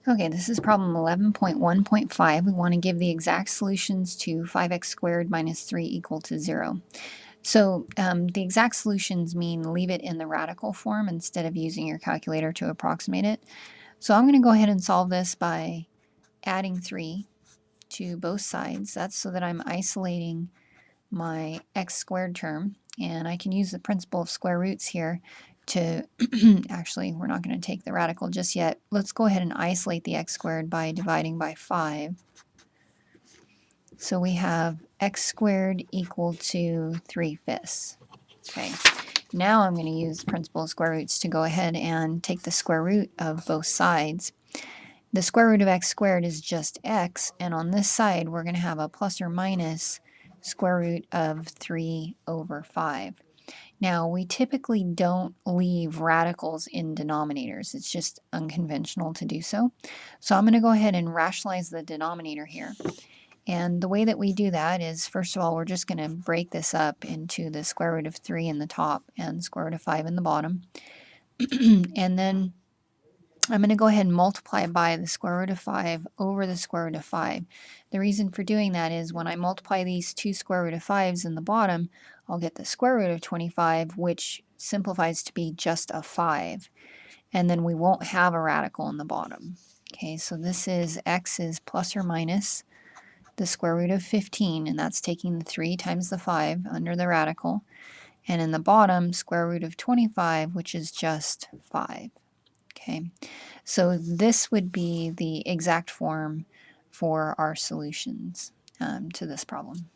Okay, this is problem 11.1.5. We want to give the exact solutions to 5x squared minus 3 equal to 0. So the exact solutions mean leave it in the radical form instead of using your calculator to approximate it. So I'm going to go ahead and solve this by adding 3 to both sides. That's so that I'm isolating my x squared term, and I can use the principle of square roots here to actually, we're not going to take the radical just yet. Let's go ahead and isolate the x squared by dividing by 5. So we have x squared equal to 3/5. Okay, now I'm going to use the principle of square roots to go ahead and take the square root of both sides. The square root of x squared is just x, and on this side we're going to have a plus or minus square root of 3/5. Now, we typically don't leave radicals in denominators. It's just unconventional to do so. So I'm going to go ahead and rationalize the denominator here. And the way that we do that is, first of all, we're just going to break this up into the square root of 3 in the top and square root of 5 in the bottom. And then I'm going to go ahead and multiply by the square root of 5 over the square root of 5. The reason for doing that is when I multiply these two square root of 5s in the bottom, I'll get the square root of 25, which simplifies to be just a 5. And then we won't have a radical in the bottom. Okay, so this is x is plus or minus the square root of 15, and that's taking the 3 times the 5 under the radical. And in the bottom, square root of 25, which is just 5. Okay, so this would be the exact form for our solutions to this problem.